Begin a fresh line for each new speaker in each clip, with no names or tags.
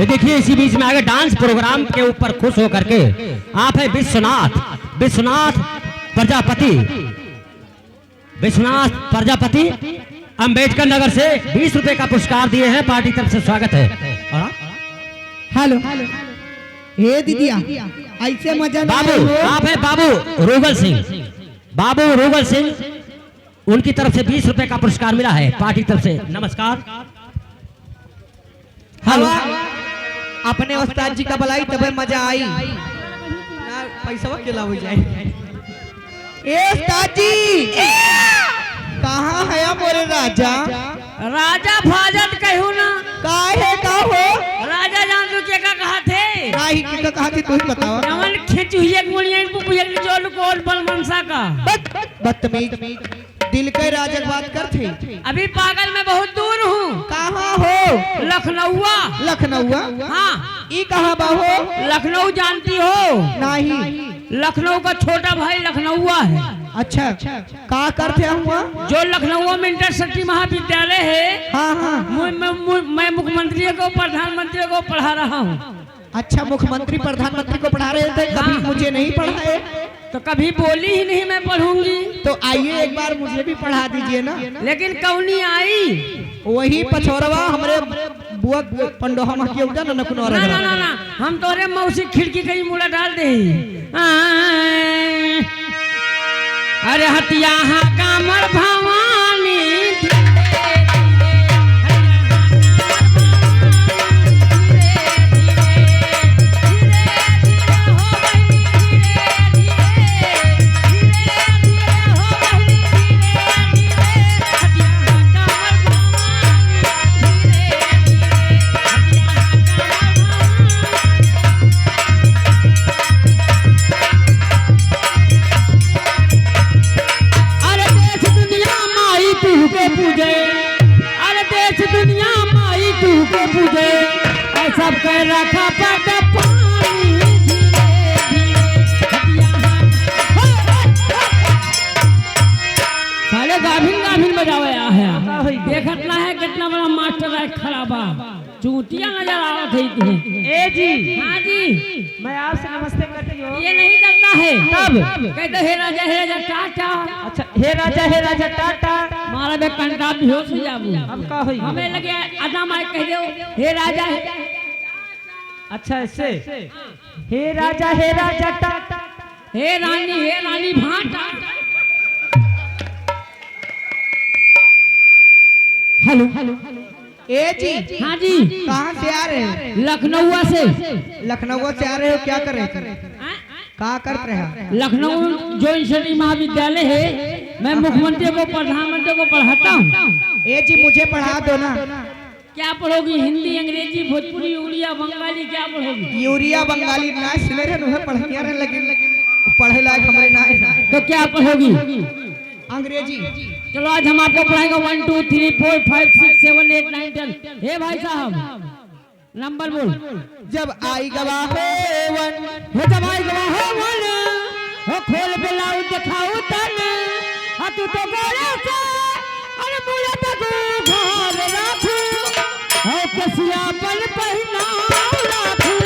ये देखिए इसी बीच में आगे डांस प्रोग्राम के ऊपर खुश होकर के आप है विश्वनाथ प्रजापति अंबेडकर नगर से 20 रुपए का पुरस्कार दिए हैं। पार्टी तरफ से स्वागत है।
हेलो हे दीदिया ऐसे मजा
बाबू आप है बाबू रोगल सिंह उनकी तरफ से 20 रुपए का पुरस्कार मिला है पार्टी तरफ से। नमस्कार।
हेलो अपने उस्ताद जी का बुलाई तब मजा आई पैसा केला हो जाए। ए उस्ताद जी कहाँ है मोरे राजा
फाजत कहू ना
का है का हो
राजा जान तू के का कहा थे
नहीं के कहा थी तू ही बताओ।
जवन खेचुहिया के मुनिया को पुजल जोल कोल बल मनसा का
बदतमीज दिल के राजा बात करते।
अभी पागल में बहुत दूर हूँ।
कहाँ हो?
लखनऊ। हाँ
ई कहाँ बाहो?
लखनऊ जानती हो?
नहीं।
लखनऊ का छोटा भाई लखनऊआ है।
अच्छा का करते हुआ?
जो लखनऊ में इंटरसिटी महाविद्यालय है।
हाँ हाँ
मैं मुख्यमंत्री को प्रधानमंत्री को पढ़ा रहा हूँ।
अच्छा मुख्यमंत्री प्रधानमंत्री को पढ़ा रहे थे। कभी मुझे नहीं पढ़ाए
तो कभी बोली ही नहीं मैं पढ़ूंगी।
तो आइए एक बार मुझे भी पढ़ा दीजिए ना।
लेकिन कौनी आई
वही पछोरवा हमरे बुआ पंडोहा में क्यों जाना न कुनो
ना हम तोरे मौसी खिड़की कहीं मुड़ा डाल दे। अरे हटिया कामर भवानी सब कर रखा पट पानी साले गाभिन बजावे है। देखत ना है कितना बड़ा मास्टर है खराबा चूतियां नजर आवत है तुम्हें।
ए जी
हाँ जी
मैं आपसे नमस्ते करती हूँ।
ये नहीं करता है
तब
कहते हे राजा टाटा।
अच्छा हे राजा टाटा
मारा बे कंटा बेहोश हो जाबू।
हम का होई
हमें लगे आधा माइक कह दो हे राजा
अच्छा ऐसे हे राजा टाटा
हे रानी भाटा। हेलो
ए जी
हाँ जी
कहाँ से आ रहे हो?
लखनऊ से।
लखनऊ से आ रहे हो? क्या कर रहे थे? कहाँ करते हैं?
लखनऊ जो इंस्टीट्यूट महाविद्यालय है। मैं मुख्यमंत्री को प्रधानमंत्री को पढ़ाता हूँ।
ए जी मुझे पढ़ा दो ना।
क्या पढ़ोगी? हिंदी अंग्रेजी भोजपुरी उड़िया बंगाली क्या पढ़ोगी?
यूरिया बंगाली ना सिले रहे उन्हें पढ़िया रहे लेकिन पढ़े लायक हमारे ना है।
तो क्या पढ़ोगी?
अंग्रेजी।
चलो आज हम आपको पढ़ाएंगे 1 2 3 4 5 6 7 8 9 10। हे भाई साहब नंबर बोल।
जब आई गवाह हो वन
जब आई गवाह हो वन हो खोल पे लाऊ दिखाऊ तन तू तो गोरे से अरे मुड़ा तक घर रखू हो कसिया पल पहना रखू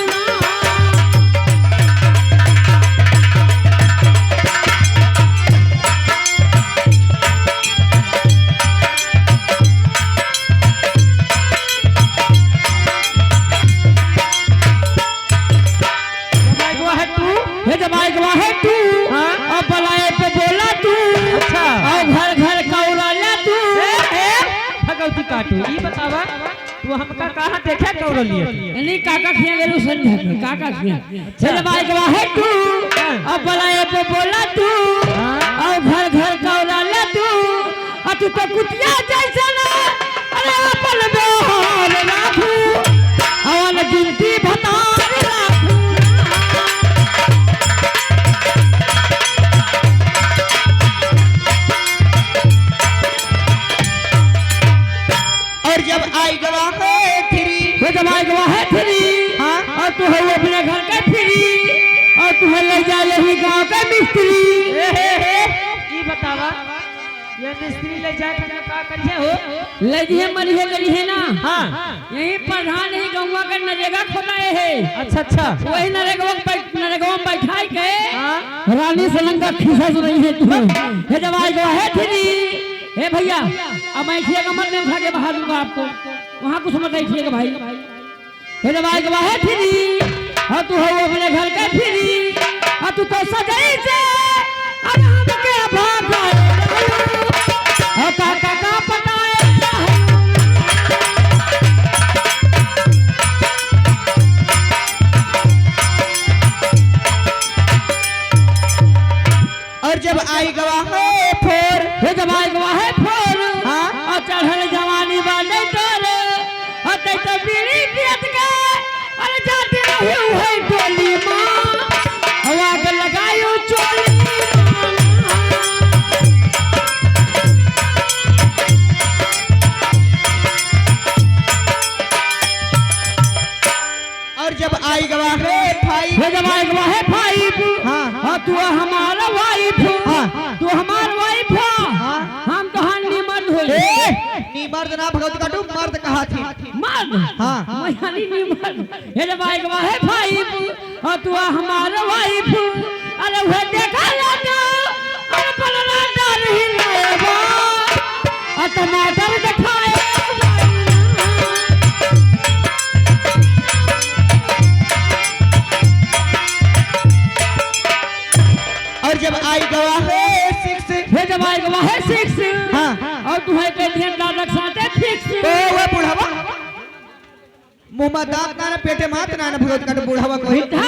काटू ई बतावा तू हमका कहां देखे कौरलिए
नहीं काका खिया गेलू संध्या के काका खिया चल भाई गवा है तू अब बलाए पे बोला तू और घर कौरा ले तू तू तो कुतिया जैसा ना अरे अपन बेहाल राखू अवन गिनती भतार राखू।
और जब आई गवाह
है फिरी
हाँ
और तू है अपने घर के फिरी और तू है ले जा यही गांव के मिस्त्री।
ई बतावा ये मिस्त्री ले जाए तो का करिए हो
लजिए मरिए गलिए ना
हाँ
यही प्रधान ही गौवा का नरेगा खोलाए है
अच्छा अच्छा
वही नरेगा में बैठाई के
हाँ
रानी सलंगा खिसक रही है तुम्हें हे जब आई है थी हे भैया अब बैठिएगा मत नहीं उठा के बाहर दूंगा आपको वहाँ कुछ मत बैठिएगा भाई हे जब आई है थी और तू हो अपने घर के फिरी और तू तो सजाई से आराम के भाग और काका का पटाए
और जब आई गवाह फोर
हे जब आई गवाह फोर
हाँ
और चढ़ल जवानी वाले तोरे और तै तो बीड़ी पियत के अरे जाते रही है टोली माँ हवा के लगायो चोली
और जब आई गवाह फाइव
हे जब आई गवाह फाइव
हाँ
और तू हमारा वाइफ
हाँ।
तू हमार वाइफ हम तो हन्नी मर्द हो
नी मर्द ना भगवती काटू मर्द कहा थी
मर्द
हाँ
मैं हन्नी मर्द हे जब आई गवाह फाइव और तू हमारा वाइफ अरे वो देखा लाटा और पलना डर ही लेबा और टमाटर दिखाए
और जब आई गवाह सिक्स
हे जब आई गवाह सिक्स
हाँ।
और तुम्हें के ध्यान ना रख साथे फिक्स
ओ वो बुढ़ावा मुंह में दांत ना पेटे मात ना भगवती काटू बुढ़ावा को
बुढ़ा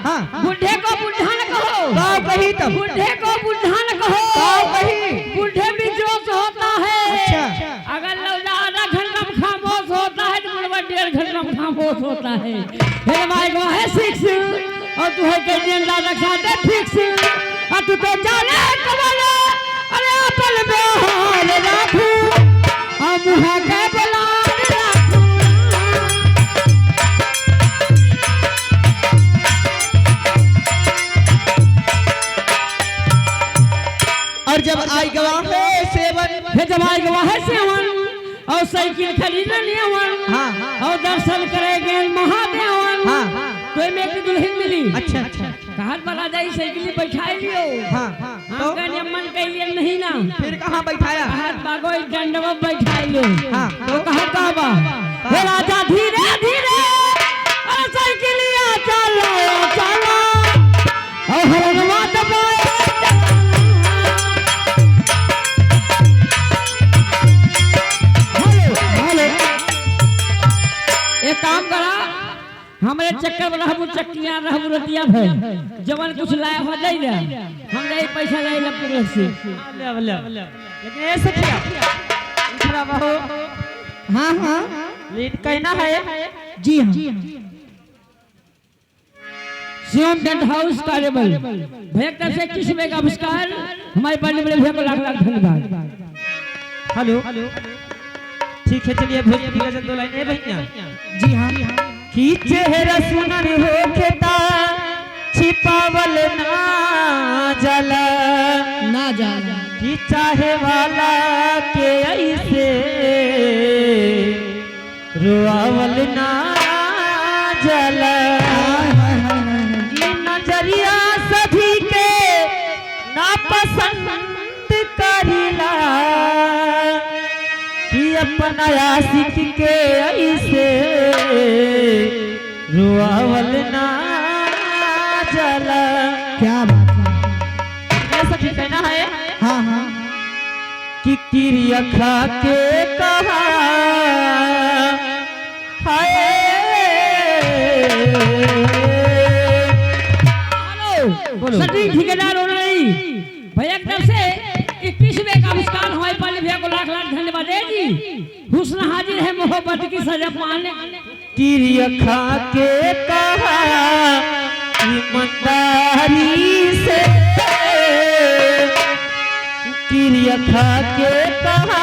हाँ
बुढ़े को बुढ़ा न कहो
गाँव कही तब
बुढ़े को बुढ़ा न कहो
गाँव कही
बुढ़े भी जोश होता है
अच्छा।
अगर लौला आधा घंटा में खामोश होता है तो बुढ़वा 1.5 घंटा में खामोश होता है हे भाई को है 6 और तू है के दिन ला रखा दे फिक्स और तू तो जाने कमाले अरे अपन बेहाल राखू और मुहा के बुला राखू
और जब आई गवाह सेवन
हे जब आई गवाह है 7 और साइकिल खरीदने लियावन
हाँ
और दर्शन करेंगे महादेवन
हाँ
तो में एक दुल्हन मिली
अच्छा अच्छा
कहा बना जाई साइकिल बैठाई लियो
हाँ हाँ
हम कहने मन के लिए नहीं ना
फिर कहाँ बैठाया
हाथ बागो एक डंडवा बैठाई लो
हाँ
तो कहा का बा हे राजा धीरे धीरे अरे साइकिलिया चलो चलो और हरनवा दबाए एक काम करा हमरे चक्कर में रहबू चक्कियां रहबू रतिया भर जवन कुछ लाया हो जाई ना हम ले पैसा ले ले पूरे से
लेकिन ऐसे क्या खराब हो
हाँ हाँ
लेकिन कहना है
जी हाँ
शिवम टेंट हाउस कार्यबल भैया की तरफ से 21 रुपए का पुरस्कार हमारे बड़े बड़े भैया को लाख लाख धन्यवाद
हेलो ठीक है चलिए भोजपुरी का दो लाइन है भैया
जी हाँ
कि चेहरा सुनर होखेता छिपावल ना जला
ना जा
कि चाहे वाला के ऐसे रुआवल ना जला कि नजरिया सभी के ना पसंद करिला कि अपना आशिक के ऐसे रुआवल ना जला
क्या बात है
ऐसा ठीक कहना है
हाँ हाँ
कि किरिया खा के कहा हाय
हेलो सटी ठेकेदार हो रही भैया की तरफ से 21 रुपए का पुरस्कार हमारे पाले भैया को लाख लाख धन्यवाद है जी हुस्न हाजिर है मोहब्बत की सजा पाने
किरिया खा के कहा ईमानदारी से किरिया खा के कहा